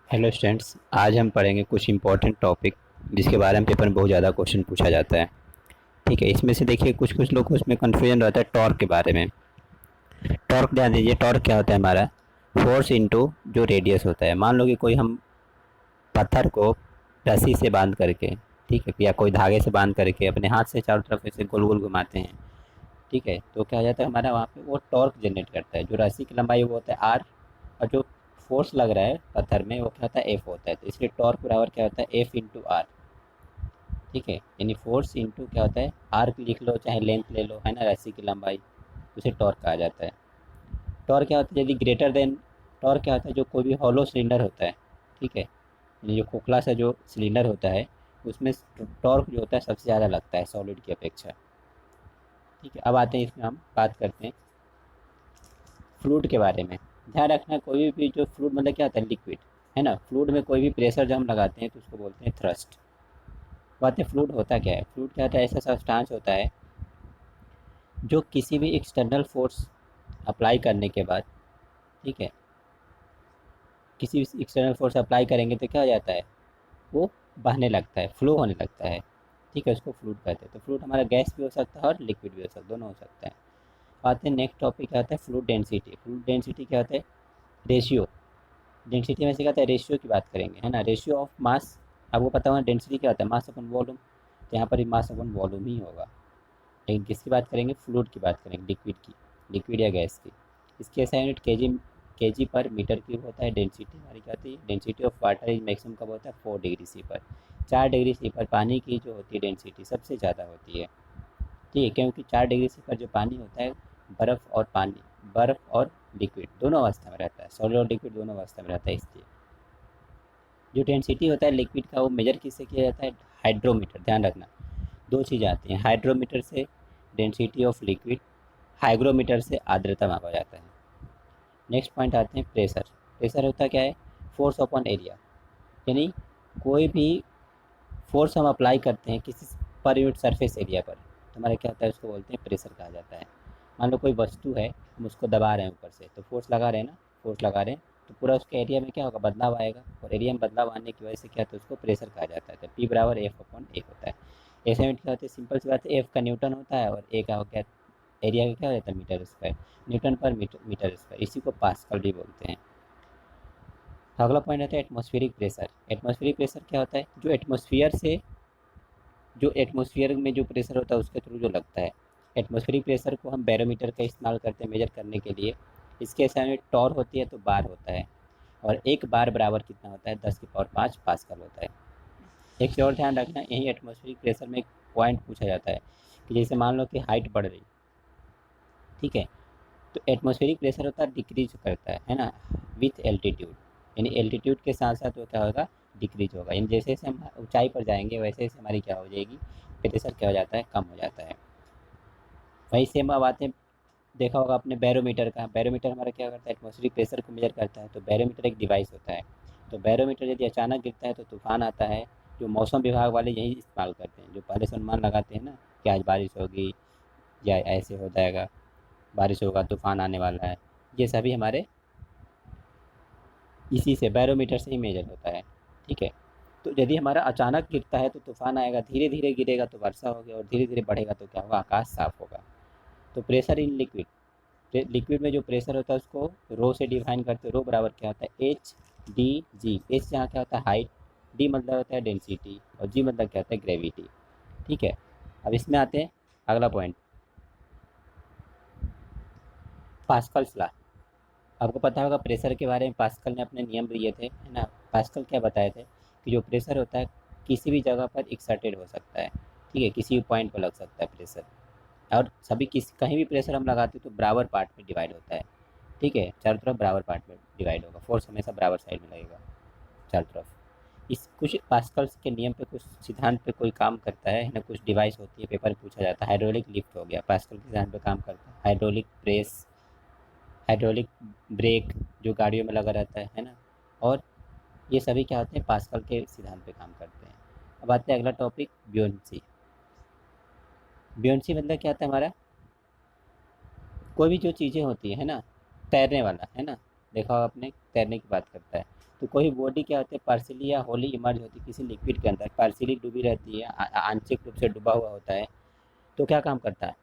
Hello students, आज हम पढ़ेंगे कुछ इंपॉर्टेंट टॉपिक जिसके बारे में पेपर में बहुत ज़्यादा क्वेश्चन पूछा जाता है। ठीक है, इसमें से देखिए कुछ कुछ लोग को उसमें कन्फ्यूजन रहता है टॉर्क के बारे में। टॉर्क ध्यान दीजिए, टॉर्क क्या होता है हमारा फोर्स इनटू जो रेडियस होता है। मान लो कि कोई हम पत्थर को रस्सी से बांध करके, ठीक है, या कोई धागे से बांध करके अपने हाथ से चारों तरफ ऐसे गोल गोल घुमाते हैं। ठीक है, तो क्या हो जाता है हमारा वहाँ पे वो टॉर्क जनरेट करता है। जो रस्सी की लंबाई वो होता है आर, और जो फोर्स लग रहा है पत्थर में वो क्या होता है एफ होता है। तो इसलिए टॉर्क बराबर क्या होता है एफ इंटू आर। ठीक है, यानी फोर्स इंटू क्या होता है आर लिख लो चाहे लेंथ ले लो, है ना, रस्सी की लंबाई, उसे टॉर्क कहा जाता है। टॉर्क क्या होता है यदि ग्रेटर देन, टॉर्क क्या होता है जो कोई भी हॉलो सिलेंडर होता है, ठीक है, यानी जो खोखला सा जो सिलेंडर होता है उसमें टॉर्क जो होता है सबसे ज़्यादा लगता है सॉलिड की अपेक्षा। ठीक है, अब आते हैं इसमें हम बात करते हैं फ्लूइड के बारे में। ध्यान रखना कोई भी जो फ्लूइड मतलब क्या होता है लिक्विड, है ना। फ्लूइड में कोई भी प्रेशर जब हम लगाते हैं तो उसको बोलते हैं थ्रस्ट। बात है फ्लूइड होता क्या है। फ्लूइड क्या होता है ऐसा सब्सटेंस होता है जो किसी भी एक्सटर्नल फोर्स अप्लाई करने के बाद, ठीक है, किसी भी एक्सटर्नल फोर्स अप्लाई करेंगे तो क्या हो जाता है वो बहने लगता है, फ्लो होने लगता है। ठीक है, उसको फ्लूइड कहते हैं। तो फ्लूइड हमारा गैस भी हो सकता है और लिक्विड भी हो सकता है, दोनों हो सकता है। आते हैं नेक्स्ट टॉपिक क्या होता है फ्लूइड डेंसिटी। फ्लूइड डेंसिटी क्या होता है रेशियो। डेंसिटी में से क्या होता है रेशियो की बात करेंगे, है ना, रेशियो ऑफ मास। आपको पता होगा डेंसिटी क्या होता है मास अपन वॉल्यूम, तो यहाँ पर भी मास अपन वॉल्यूम ही होगा। लेकिन किसकी बात करेंगे फ्लूइड की बात करेंगे, लिक्विड की, लिक्विड या गैस की। इसकी ऐसा यूनिट केजी पर मीटर क्यूब होता है। डेंसिटी हमारी क्या होती है density of water is maximum कब होता है 4 डिग्री सी पर। 4 डिग्री सी पर पानी की जो होती है डेंसिटी सबसे ज़्यादा होती है। ठीक है, क्योंकि 4 डिग्री सी पर जो पानी होता है बर्फ़ और पानी, बर्फ़ और लिक्विड दोनों अवस्था में रहता है, सॉलिड और लिक्विड दोनों अवस्था में रहता है। इसलिए जो डेंसिटी होता है लिक्विड का वो मेजर किससे किया जाता है हाइड्रोमीटर। ध्यान रखना दो चीज़ें आती हैं, हाइड्रोमीटर से डेंसिटी ऑफ लिक्विड, हाइग्रोमीटर से आर्द्रता मापा जाता है। नेक्स्ट पॉइंट आते हैं प्रेशर। प्रेशर होता क्या है फोर्स अपॉन एरिया, यानी कोई भी फोर्स हम अप्लाई करते हैं किसी पर यूनिट सरफेस एरिया पर तो हमारा क्या होता है उसको बोलते हैं प्रेशर कहा जाता है। मान लो कोई वस्तु है हम उसको दबा रहे हैं ऊपर से तो फोर्स लगा रहे हैं ना, फोर्स लगा रहे हैं तो पूरा उसके एरिया में क्या होगा बदलाव आएगा, और एरिया में बदलाव आने की वजह से क्या होता है उसको प्रेशर कहा जाता है। तो पी बराबर एफ अपॉन ए होता है। ऐसे में क्या होता है सिंपल सी बात है एफ का न्यूटन होता है और ए का क्या एरिया का क्या हो जाता है मीटर स्क्वायर, न्यूटन पर मीटर स्क्वायर, इसी को पास्कल भी बोलते हैं। अगला पॉइंट आता है एटमॉस्फेरिक प्रेशर। एटमॉस्फेरिक प्रेशर क्या होता है जो एटमॉस्फेयर से, जो एटमॉस्फेयर में जो प्रेशर होता है उसके थ्रू जो लगता है। एटमॉस्फेरिक प्रेशर को हम बैरोमीटर का इस्तेमाल करते हैं मेजर करने के लिए। इसके सामने टॉर होती है तो बार होता है, और एक बार बराबर कितना होता है 10 की पावर 5 पास्कल होता है। एक चीज़ और ध्यान रखना यही एटमॉस्फेरिक प्रेशर में एक पॉइंट पूछा जाता है कि जैसे मान लो कि हाइट बढ़ रही, ठीक है, तो एटमॉस्फेरिक प्रेशर होता है डिक्रीज करता है ना, विथ एल्टीट्यूड, यानी एल्टीट्यूड के साथ साथ वो क्या होगा डिक्रीज होगा, यानी जैसे जैसे हम ऊंचाई पर जाएंगे वैसे वैसे हमारी क्या हो जाएगी प्रेशर क्या हो जाता है कम हो जाता है। वही सेम अब आते हैं, देखा होगा आपने बैरोमीटर का। बैरोमीटर हमारा क्या करता है एटमॉस्फेरिक प्रेशर को मेजर करता है। तो बैरोमीटर एक डिवाइस होता है। तो बैरोमीटर यदि अचानक गिरता है तो तूफान आता है। जो मौसम विभाग वाले यही इस्तेमाल करते हैं, जो पहले से अनुमान लगाते हैं ना कि आज बारिश होगी या ऐसे हो जाएगा, बारिश होगा तूफान आने वाला है, ये सभी हमारे इसी से बैरोमीटर से ही मेजर होता है। ठीक है, तो यदि हमारा अचानक गिरता है तो तूफान आएगा, धीरे धीरे गिरेगा तो वर्षा होगी, और धीरे धीरे बढ़ेगा तो क्या होगा आकाश साफ होगा। तो प्रेशर इन लिक्विड, लिक्विड में जो प्रेशर होता है उसको रो से डिफाइन करते हैं। रो बराबर क्या होता है एच डी जी। एच यहाँ क्या होता है हाइट, डी मतलब होता है डेंसिटी, और जी मतलब क्या होता है ग्रेविटी। ठीक है, अब इसमें आते हैं अगला पॉइंट पास्कल्स ला। आपको पता होगा प्रेशर के बारे में पास्कल ने अपने नियम दिए थे, है ना। पास्कल क्या बताए थे कि जो प्रेशर होता है किसी भी जगह पर एक्सर्टेड हो सकता है, ठीक है, किसी भी पॉइंट पर लग सकता है प्रेशर, और सभी किसी कहीं भी प्रेशर हम लगाते हैं तो बराबर पार्ट में डिवाइड होता है। ठीक है, चारों तरफ बराबर पार्ट में डिवाइड होगा, फोर्स हमेशा बराबर साइड में लगेगा चारों तरफ। इस कुछ पास्कल्स के नियम पे कुछ सिद्धांत पे कोई काम करता है ना, कुछ डिवाइस होती है पेपर में पूछा जाता है। हाइड्रोलिक लिफ्ट हो गया पास्कल के सिद्धांत पे काम करता है। हाइड्रोलिक प्रेस, हाइड्रोलिक ब्रेक जो गाड़ियों में लगा रहता है ना, और ये सभी क्या होते हैं पास्कल के सिद्धांत पे काम करते हैं। अब आते हैं अगला टॉपिक ब्योंसी। ब्योंसी मतलब क्या होता है हमारा कोई भी जो चीज़ें होती है ना, तैरने वाला, है ना, देखा होगा आपने तैरने की बात करता है। तो कोई बॉडी क्या होती है, पार्शियली या होली इमर्ज होती है किसी लिक्विड के अंदर, पार्शियली डूबी रहती है, आंशिक रूप से डूबा हुआ होता है, तो क्या काम करता है,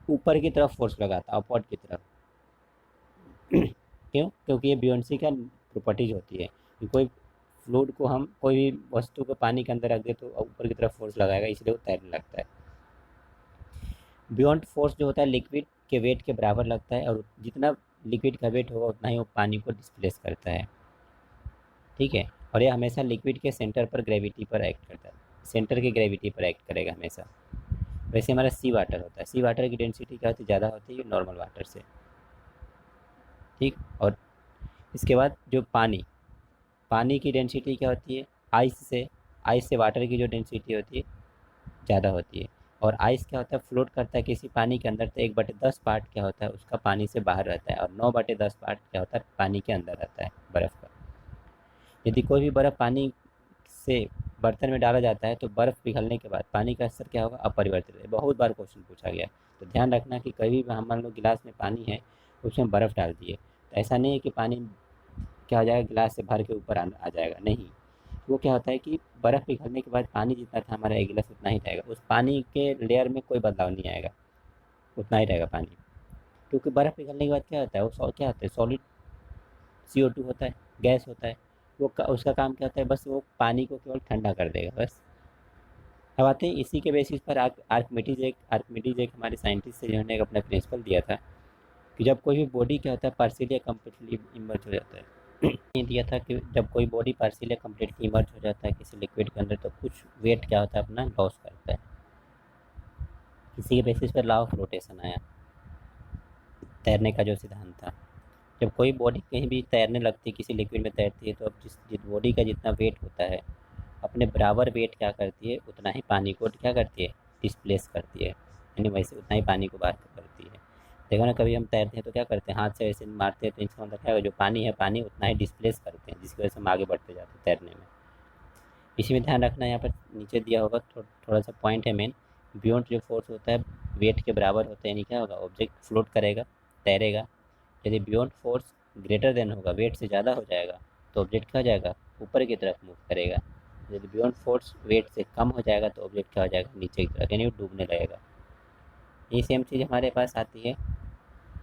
ऊपर की तरफ फोर्स लगाता है, अपवर्ड की तरफ। क्यों? क्योंकि ये ब्योंसी का प्रॉपर्टीज होती है कि कोई फ्लूइड को हम कोई भी वस्तु को पानी के अंदर रख दे तो ऊपर की तरफ फोर्स लगाएगा, इसलिए वो तैरने लगता है। बियॉन्ड फोर्स जो होता है लिक्विड के वेट के बराबर लगता है, और जितना लिक्विड का वेट होगा उतना ही वो पानी को डिस्प्लेस करता है। ठीक है, और ये हमेशा लिक्विड के सेंटर पर ग्रेविटी पर एक्ट करता है, सेंटर की ग्रेविटी पर एक्ट करेगा हमेशा। वैसे हमारा सी वाटर होता है, सी वाटर की डेंसिटी क्या होती है, ज़्यादा होती है नॉर्मल वाटर से। ठीक, और इसके बाद जो पानी, पानी की डेंसिटी क्या होती है, आइस से वाटर की जो डेंसिटी होती है ज़्यादा होती है। और आइस क्या होता है, फ्लोट करता है किसी पानी के अंदर, तो 1/10 पार्ट क्या होता है उसका पानी से बाहर रहता है, और 9/10 पार्ट क्या होता है पानी के अंदर रहता है, बर्फ़ का। यदि कोई भी बर्फ़ पानी से बर्तन में डाला जाता है तो बर्फ़ पिघलने के बाद पानी का स्तर क्या होगा, अपरिवर्तित है। बहुत बार क्वेश्चन पूछा गया, तो ध्यान रखना कि कभी भी हम मान लो गिलास में पानी है, उसमें बर्फ़ डाल दिए, तो ऐसा नहीं है कि पानी क्या हो जाएगा, गिलास से भर के ऊपर आ जाएगा, नहीं। वो क्या होता है कि बर्फ़ पिघलने के बाद पानी जितना था हमारा एक गिलास उतना ही रहेगा, उस पानी के लेयर में कोई बदलाव नहीं आएगा, उतना ही रहेगा पानी। क्योंकि बर्फ़ पिघलने के बाद क्या होता है, वो क्या होता है, सॉलिड CO2 होता है, गैस होता है। उसका काम क्या होता है, बस वो पानी को केवल ठंडा कर देगा, बस। अब आते हैं इसी के बेसिस पर आर्किमिडीज एक हमारे साइंटिस्ट से जिन्होंने एक अपना प्रिंसिपल दिया था कि जब कोई भी बॉडी क्या होता है पार्शियली या कम्प्लीटली इमर्ज हो जाता है। ये दिया था कि जब कोई बॉडी पार्शियली या कम्प्लीटली इमर्ज हो जाता है किसी लिक्विड के अंदर, तो कुछ वेट क्या होता है अपना लॉस करता है। इसी के बेसिस पर लॉ ऑफ रोटेशन आया, तैरने का जो सिद्धांत था। जब कोई बॉडी कहीं भी तैरने लगती है, किसी लिक्विड में तैरती है, तो अब जिस बॉडी का जितना वेट होता है, अपने बराबर वेट क्या करती है, उतना ही पानी को क्या करती है, डिस्प्लेस करती है, यानी वैसे उतना ही पानी को बाहर करती है। देखो ना, कभी हम तैरते हैं तो क्या करते हैं, हाथ से ऐसे मारते हैं, तो इसका मतलब क्या होगा, जो पानी है पानी उतना ही डिस्प्लेस करते हैं, जिसकी वजह से हम आगे बढ़ते जाते हैं तैरने में। इसी में ध्यान रखना, यहाँ पर नीचे दिया होगा थोड़ा सा पॉइंट है मेन। बियॉन्ड जो फोर्स होता है वेट के बराबर होता है, यानी क्या होगा, ऑब्जेक्ट फ्लोट करेगा, तैरेगा। यदि बियॉन्ड फोर्स ग्रेटर देन होगा, वेट से ज़्यादा हो जाएगा, तो ऑब्जेक्ट क्या हो जाएगा, ऊपर की तरफ मूव करेगा। यदि बियॉन्ड फोर्स वेट से कम हो जाएगा तो ऑब्जेक्ट क्या हो जाएगा, नीचे की तरफ, यानी वो डूबने लगेगा। ये सेम चीज़ हमारे पास आती है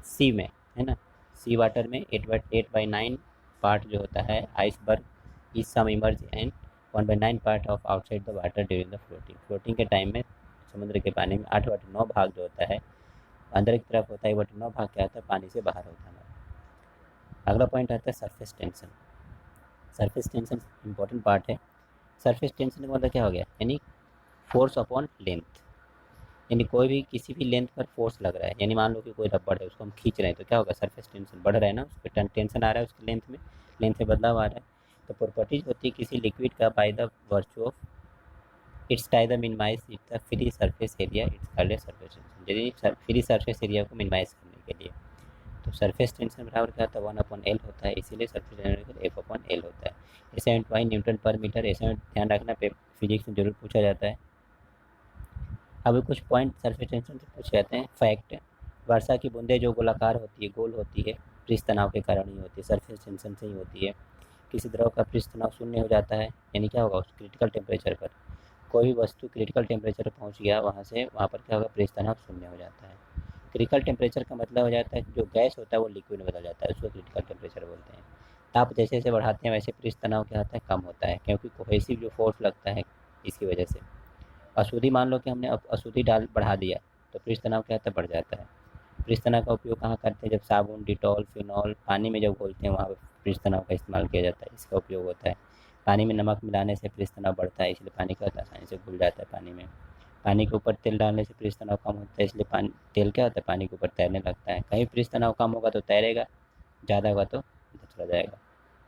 सी में, है ना। सी वाटर में 8/9 पार्ट जो होता है iceberg is some emerge and 1/9 part of outside the water during the floating के टाइम में समुद्र के पानी में 8/9 भाग जो होता है अंदर की तरफ होता है, 1/9 भाग क्या होता है पानी से बाहर होता है। अगला पॉइंट आता है surface tension. Surface tension important part है। सरफेस टेंशन का मतलब क्या हो गया, यानी फोर्स अपॉन लेंथ, यानी कोई भी किसी भी लेंथ पर फोर्स लग रहा है, यानी मान लो कि कोई रबड़ है उसको हम खींच रहे हैं, तो क्या होगा, सरफेस टेंशन बढ़ रहा है ना, उस पर टेंशन आ रहा है, उसकी लेंथ में बदलाव आ रहा है। तो प्रॉपर्टीज होती है किसी लिक्विड का by the virtue of its time the minimize it the free surface area, it's called as surface tension, यानी फ्री सरफेस एरिया को मिनिमाइज करने के लिए। तो सरफेस टेंशन बराबर क्या होता है, 1/L होता है, इसीलिए सरफेस टेंशन F/L होता है। ऐसे न्यूटन पर मीटर, ऐसे ध्यान रखना, फिजिक्स में जरूर पूछा जाता है। अब कुछ पॉइंट सरफेस टेंशन से पूछ जाते हैं। फैक्ट, वर्षा की बूंदें जो गोलाकार होती है, गोल होती है, पृष्ठ तनाव के कारण ही होती है, सरफेस टेंशन से ही होती है। किसी द्रव का पृष्ठ तनाव शून्य हो जाता है, यानी क्या होगा, उस क्रिटिकल टेम्परेचर पर कोई भी वस्तु क्रिटिकल टेम्परेचर पर पहुँच गया, वहाँ पर क्या होगा, पृष्ठ तनाव शून्य हो जाता है। क्रिटिकल टेम्परेचर का मतलब हो जाता है जो गैस होता है वो लिक्विड में बदल जाता है, उसको क्रिटिकल टेम्परेचर बोलते हैं। ताप जैसे जैसे बढ़ाते हैं वैसे पृष्ठ तनाव क्या होता है, कम होता है, क्योंकि कोहेसिव जो फोर्स लगता है इसकी वजह से। अशुद्धि, मान लो कि हमने अशुद्धि बढ़ा दिया, तो पृष्ठ तनाव क्या होता है, बढ़ जाता है। पृष्ठ तनाव का उपयोग कहाँ करते हैं, जब साबुन, डिटॉल, फिनॉल पानी में जब घोलते हैं वहाँ पर पृष्ठ तनाव का इस्तेमाल किया जाता है, इसका उपयोग होता है। पानी में नमक मिलाने से पृष्ठ तनाव बढ़ता है, इसलिए पानी क्या होता है, आसानी से घुल जाता है पानी में। पानी के ऊपर तेल डालने से पृष्ठ तनाव कम होता है, इसलिए तेल क्या होता है, पानी के ऊपर तैरने लगता है। कहीं पृष्ठ तनाव कम होगा तो तैरेगा, ज़्यादा होगा तो चला जाएगा।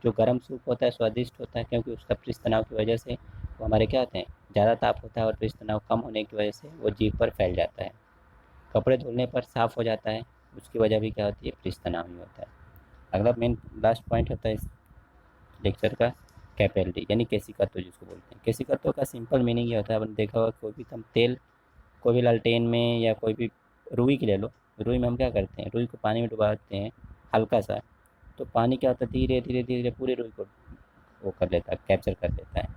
जो गर्म सूप होता है स्वादिष्ट होता है, क्योंकि उसका पृष्ठ तनाव की वजह से वो हमारे क्या होते हैं, ज़्यादा ताप होता है, और पृष्ठ तनाव कम होने की वजह से वो जीभ पर फैल जाता है। कपड़े धुलने पर साफ़ हो जाता है, उसकी वजह भी क्या होती है, पृष्ठ तनाव ही होता है। अगला मेन लास्ट पॉइंट होता है इस लेक्चर का, कैपेबिलिटी, यानी केशिकत्व जिसको बोलते हैं। केशिकत्व का सिंपल मीनिंग ये होता है, आपने देखा होगा कोई भी हम तेल, कोई भी लालटेन में, या कोई भी रुई की ले लो, रुई में हम क्या करते हैं, रुई को पानी में डुबाते हैं हल्का सा, तो पानी क्या होता है, धीरे धीरे धीरे धीरे पूरे रुई को वो कर लेता है, कैप्चर कर लेता है।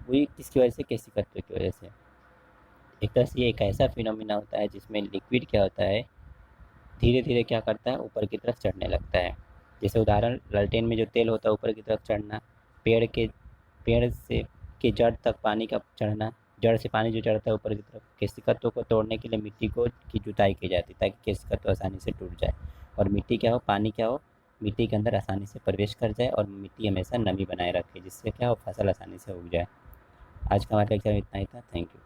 वही किसकी वजह से, केशिकात्व की वजह से। एक तरह से ये एक ऐसा फिनोमिना होता है जिसमें लिक्विड क्या होता है, धीरे धीरे क्या करता है, ऊपर की तरफ चढ़ने लगता है। जैसे उदाहरण, लालटेन में जो तेल होता है ऊपर की तरफ चढ़ना, पेड़ के पेड़ से के जड़ तक पानी का चढ़ना, जड़ से पानी जो चढ़ता है ऊपर की तरफ। केशिकात्व को तोड़ने के लिए मिट्टी को की जुताई की जाती है ताकि केशिकात्व आसानी से टूट जाए, और मिट्टी क्या हो, पानी क्या हो, मिट्टी के अंदर आसानी से प्रवेश कर जाए, और मिट्टी हमेशा नमी बनाए रखे, जिससे क्या हो, फसल आसानी से उग जाए। आज का हमारा लेक्चर इतना ही था। Thank you.